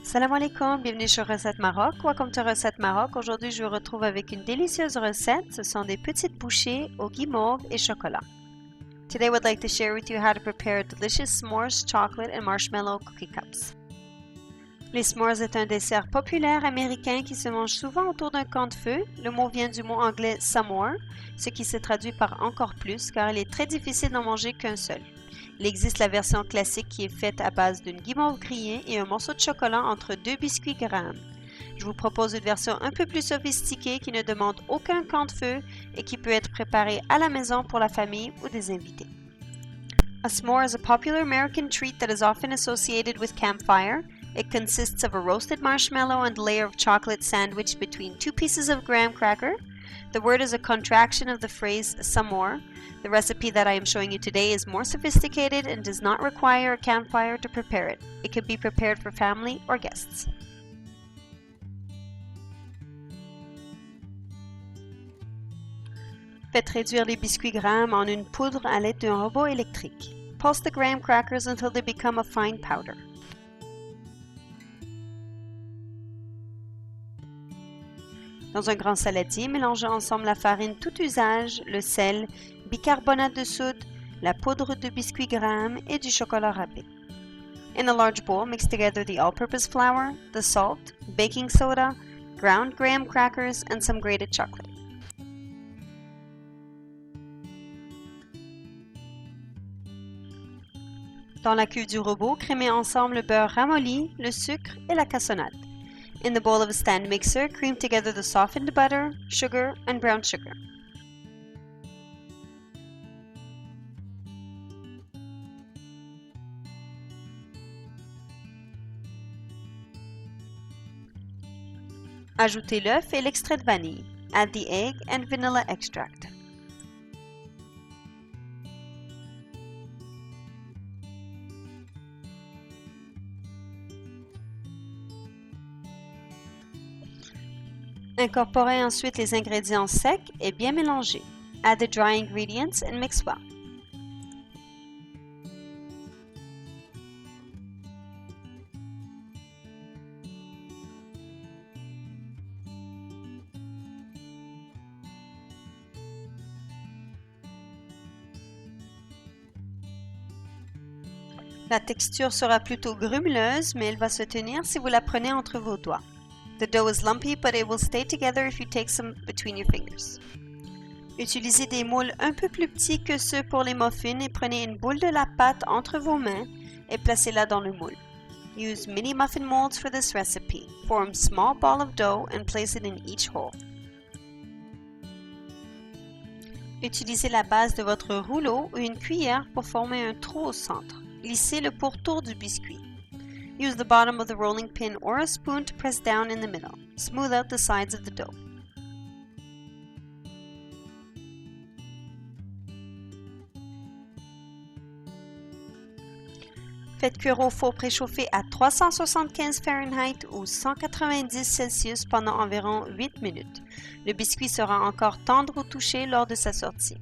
Salam alaikum, bienvenue sur Recette Maroc. Welcome to Recette Maroc. Aujourd'hui, je vous retrouve avec une délicieuse recette. Ce sont des petites bouchées au guimauve et chocolat. Today, I would like to share with you how to prepare delicious s'mores, chocolate and marshmallow cookie cups. Les s'mores est un dessert populaire américain qui se mange souvent autour d'un camp de feu. Le mot vient du mot anglais s'more, ce qui se traduit par encore plus car il est très difficile d'en manger qu'un seul. Il existe la version classique qui est faite à base d'une guimauve grillée et un morceau de chocolat entre deux biscuits Graham. Je vous propose une version un peu plus sophistiquée qui ne demande aucun camp de feu et qui peut être préparée à la maison pour la famille ou des invités. A s'more is a popular American treat that is often associated with campfire. It consists of a roasted marshmallow and a layer of chocolate sandwiched between two pieces of graham cracker. The word is a contraction of the phrase s'more. The recipe that I am showing you today is more sophisticated and does not require a campfire to prepare it. It can be prepared for family or guests. Faites réduire les biscuits Graham en une poudre à l'aide d'un robot électrique. Pulse the graham crackers until they become a fine powder. Dans un grand saladier, mélangez ensemble la farine tout usage, le sel, bicarbonate de soude, la poudre de biscuits Graham et du chocolat râpé. In a large bowl, mix together the all-purpose flour, the salt, baking soda, ground graham crackers, and some grated chocolate. Dans la cuve du robot, crémez ensemble le beurre ramolli, le sucre et la cassonade. In the bowl of a stand mixer, cream together the softened butter, sugar, and brown sugar. Ajoutez l'œuf et l'extrait de vanille. Add the egg and vanilla extract. Incorporez ensuite les ingrédients secs et bien mélangez. Add the dry ingredients and mix well. La texture sera plutôt grumeleuse, mais elle va se tenir si vous la prenez entre vos doigts. The dough is lumpy, but it will stay together if you take some between your fingers. Utilisez des moules un peu plus petits que ceux pour les muffins et prenez une boule de la pâte entre vos mains et placez-la dans le moule. Use mini muffin molds for this recipe. Form small ball of dough and place it in each hole. Utilisez la base de votre rouleau ou une cuillère pour former un trou au centre. Glissez le pourtour du biscuit. Use the bottom of the rolling pin or a spoon to press down in the middle. Smooth out the sides of the dough. Faites cuire au four préchauffé à 375 Fahrenheit ou 190 Celsius pendant environ 8 minutes. Le biscuit sera encore tendre au toucher lors de sa sortie.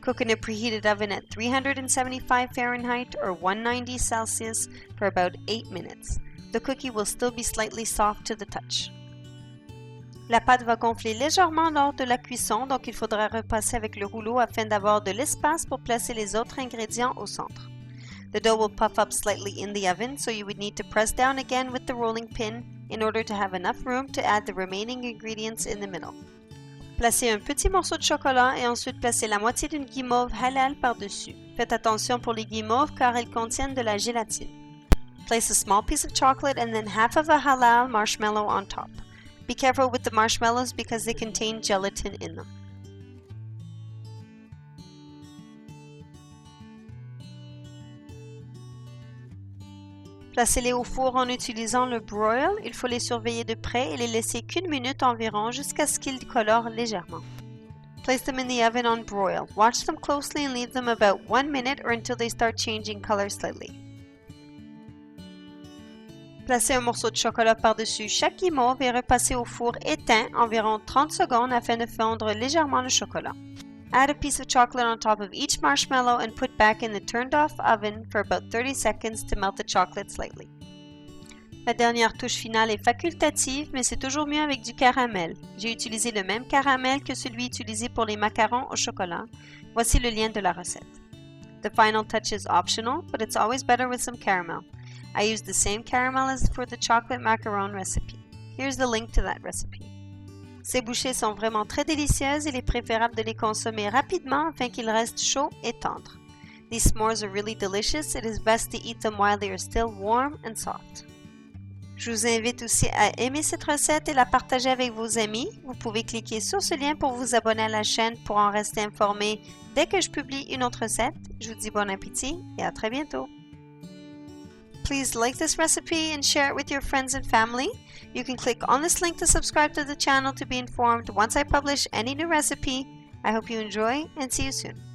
Cook in a preheated oven at 375 Fahrenheit or 190 Celsius for about 8 minutes. The cookie will still be slightly soft to the touch. La pâte va gonfler légèrement lors de la cuisson, donc il faudra repasser avec le rouleau afin d'avoir de l'espace pour placer les autres ingrédients au centre. The dough will puff up slightly in the oven, so you would need to press down again with the rolling pin in order to have enough room to add the remaining ingredients in the middle. Placez un petit morceau de chocolat et ensuite placez la moitié d'une guimauve halal par-dessus. Faites attention pour les guimauves car elles contiennent de la gélatine. Place a small piece of chocolate and then half of a halal marshmallow on top. Be careful with the marshmallows because they contain gelatin in them. Placez-les au four en utilisant le broil. Il faut les surveiller de près et les laisser qu'1 minute environ jusqu'à ce qu'ils colorent légèrement. Place them in the oven on broil. Watch them closely and leave them about 1 minute or until they start changing color slightly. Placez un morceau de chocolat par-dessus chaque guimauve et repassez au four éteint environ 30 secondes afin de fondre légèrement le chocolat. Add a piece of chocolate on top of each marshmallow and put back in the turned off oven for about 30 seconds to melt the chocolate slightly. La dernière touche finale est facultative, mais c'est toujours mieux avec du caramel. J'ai utilisé le même caramel que celui utilisé pour les macarons au chocolat. Voici le lien de la recette. The final touch is optional, but it's always better with some caramel. I used the same caramel as for the chocolate macaron recipe. Here's the link to that recipe. Ces bouchées sont vraiment très délicieuses et il est préférable de les consommer rapidement afin qu'ils restent chauds et tendres. These s'mores are really delicious. It is best to eat them while they are still warm and soft. Je vous invite aussi à aimer cette recette et la partager avec vos amis. Vous pouvez cliquer sur ce lien pour vous abonner à la chaîne pour en rester informé dès que je publie une autre recette. Je vous dis bon appétit et à très bientôt. Please like this recipe and share it with your friends and family. You can click on this link to subscribe to the channel to be informed once I publish any new recipe. I hope you enjoy and see you soon.